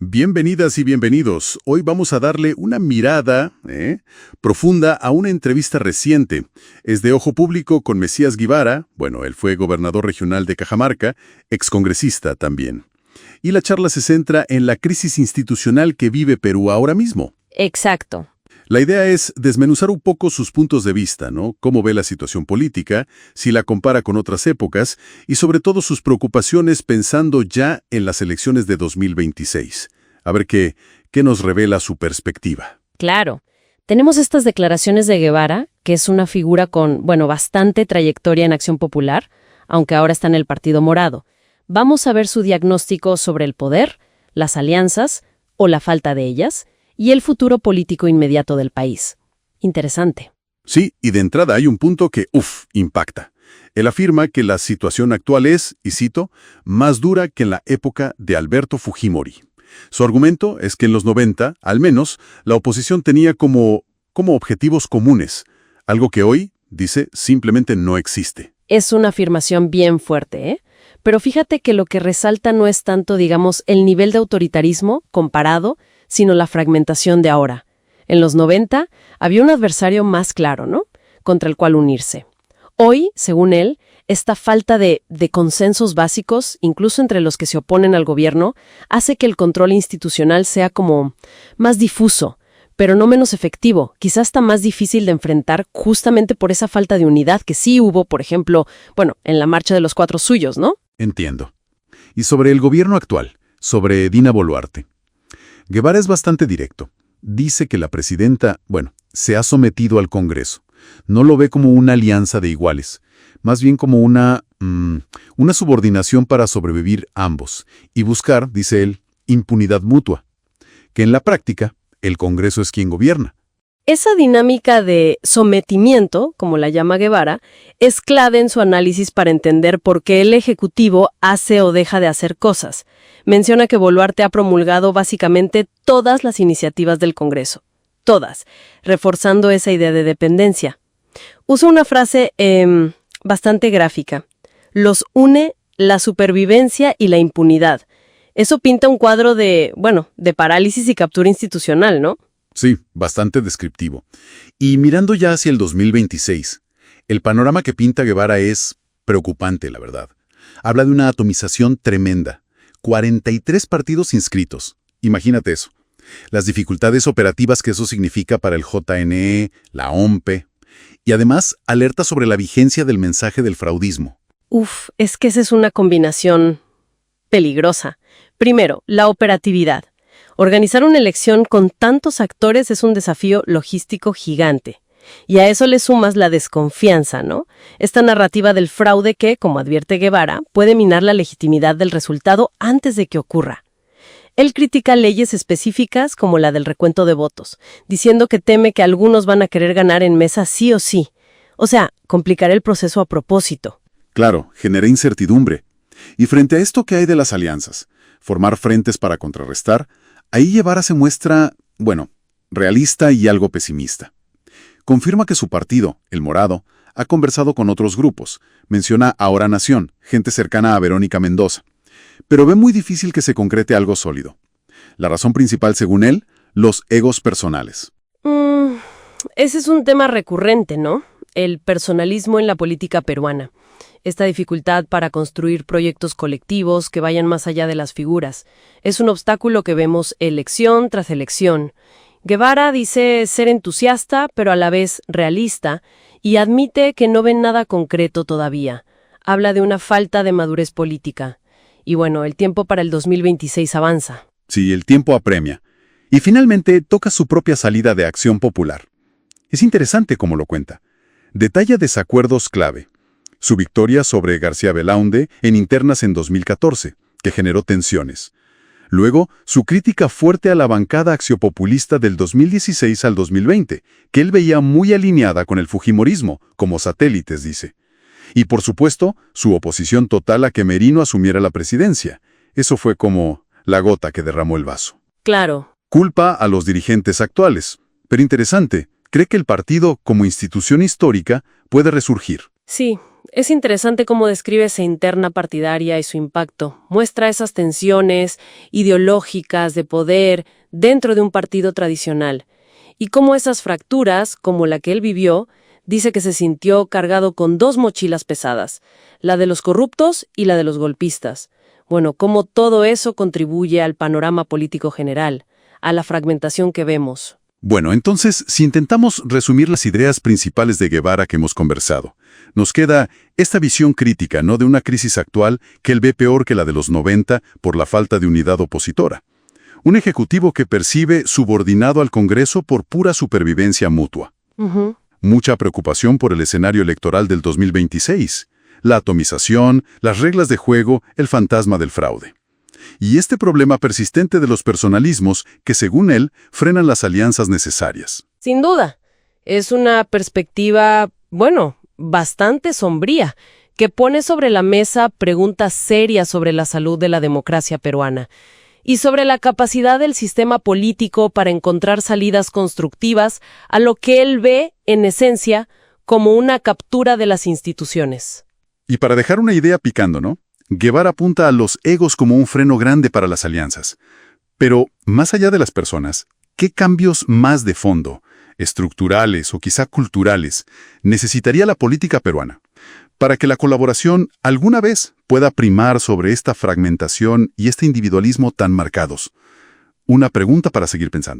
Bienvenidas y bienvenidos. Hoy vamos a darle una mirada profunda a una entrevista reciente. Es de Ojo Público con Mesías Guevara. Bueno, él fue gobernador regional de Cajamarca, excongresista también. Y la charla se centra en la crisis institucional que vive Perú ahora mismo. Exacto. La idea es desmenuzar un poco sus puntos de vista, ¿no? Cómo ve la situación política, si la compara con otras épocas y sobre todo sus preocupaciones pensando ya en las elecciones de 2026. A ver qué nos revela su perspectiva. Claro. Tenemos estas declaraciones de Guevara, que es una figura con, bastante trayectoria en Acción Popular, aunque ahora está en el Partido Morado. Vamos a ver su diagnóstico sobre el poder, las alianzas o la falta de ellas, y el futuro político inmediato del país. Interesante. Sí, y de entrada hay un punto que, impacta. Él afirma que la situación actual es, y cito, más dura que en la época de Alberto Fujimori. Su argumento es que en los 90, al menos, la oposición tenía como objetivos comunes, algo que hoy, dice, simplemente no existe. Es una afirmación bien fuerte, ¿eh? Pero fíjate que lo que resalta no es tanto, el nivel de autoritarismo comparado, sino la fragmentación de ahora. En los 90 había un adversario más claro, ¿no? Contra el cual unirse. Hoy, según él, esta falta de consensos básicos, incluso entre los que se oponen al gobierno, hace que el control institucional sea como más difuso, pero no menos efectivo, quizás hasta más difícil de enfrentar justamente por esa falta de unidad que sí hubo, por ejemplo, en la Marcha de los Cuatro Suyos, ¿no? Entiendo. Y sobre el gobierno actual, sobre Dina Boluarte. Guevara es bastante directo. Dice que la presidenta, se ha sometido al Congreso. No lo ve como una alianza de iguales, más bien como una subordinación para sobrevivir ambos y buscar, dice él, impunidad mutua. Que en la práctica, el Congreso es quien gobierna. Esa dinámica de sometimiento, como la llama Guevara, es clave en su análisis para entender por qué el Ejecutivo hace o deja de hacer cosas. Menciona que Boluarte ha promulgado básicamente todas las iniciativas del Congreso. Todas, reforzando esa idea de dependencia. Usa una frase bastante gráfica. Los une la supervivencia y la impunidad. Eso pinta un cuadro de parálisis y captura institucional, ¿no? Sí, bastante descriptivo. Y mirando ya hacia el 2026, el panorama que pinta Guevara es preocupante, la verdad. Habla de una atomización tremenda. 43 partidos inscritos. Imagínate eso. Las dificultades operativas que eso significa para el JNE, la OMPE. Y además, alerta sobre la vigencia del mensaje del fraudismo. Es que esa es una combinación peligrosa. Primero, la operatividad. Organizar una elección con tantos actores es un desafío logístico gigante. Y a eso le sumas la desconfianza, ¿no? Esta narrativa del fraude que, como advierte Guevara, puede minar la legitimidad del resultado antes de que ocurra. Él critica leyes específicas como la del recuento de votos, diciendo que teme que algunos van a querer ganar en mesa sí o sí. O sea, complicar el proceso a propósito. Claro, genera incertidumbre. Y frente a esto, ¿qué hay de las alianzas? Formar frentes para contrarrestar. Ahí Guevara se muestra, realista y algo pesimista. Confirma que su partido, el Morado, ha conversado con otros grupos. Menciona Ahora Nación, gente cercana a Verónica Mendoza. Pero ve muy difícil que se concrete algo sólido. La razón principal, según él, los egos personales. Ese es un tema recurrente, ¿no? El personalismo en la política peruana. Esta dificultad para construir proyectos colectivos que vayan más allá de las figuras. Es un obstáculo que vemos elección tras elección. Guevara dice ser entusiasta, pero a la vez realista, y admite que no ven nada concreto todavía. Habla de una falta de madurez política. Y el tiempo para el 2026 avanza. Sí, el tiempo apremia. Y finalmente toca su propia salida de Acción Popular. Es interesante cómo lo cuenta. Detalla desacuerdos clave. Su victoria sobre García Belaunde en internas en 2014, que generó tensiones. Luego, su crítica fuerte a la bancada axiopopulista del 2016 al 2020, que él veía muy alineada con el fujimorismo, como satélites, dice. Y por supuesto, su oposición total a que Merino asumiera la presidencia. Eso fue como la gota que derramó el vaso. Claro. Culpa a los dirigentes actuales. Pero interesante, cree que el partido, como institución histórica, puede resurgir. Sí, Es interesante cómo describe esa interna partidaria y su impacto. Muestra esas tensiones ideológicas de poder dentro de un partido tradicional. Y cómo esas fracturas, como la que él vivió, dice que se sintió cargado con dos mochilas pesadas, la de los corruptos y la de los golpistas. Bueno, cómo todo eso contribuye al panorama político general, a la fragmentación que vemos. Bueno, entonces, si intentamos resumir las ideas principales de Guevara que hemos conversado, nos queda esta visión crítica, ¿no?, de una crisis actual que él ve peor que la de los 90 por la falta de unidad opositora. Un ejecutivo que percibe subordinado al Congreso por pura supervivencia mutua. Mucha preocupación por el escenario electoral del 2026, la atomización, las reglas de juego, el fantasma del fraude. Y este problema persistente de los personalismos que, según él, frenan las alianzas necesarias. Sin duda, es una perspectiva, bueno, bastante sombría, que pone sobre la mesa preguntas serias sobre la salud de la democracia peruana y sobre la capacidad del sistema político para encontrar salidas constructivas a lo que él ve, en esencia, como una captura de las instituciones. Y para dejar una idea picando, ¿no?, Guevara apunta a los egos como un freno grande para las alianzas. Pero, más allá de las personas, ¿qué cambios más de fondo, estructurales o quizá culturales, necesitaría la política peruana para que la colaboración alguna vez pueda primar sobre esta fragmentación y este individualismo tan marcados? Una pregunta para seguir pensando.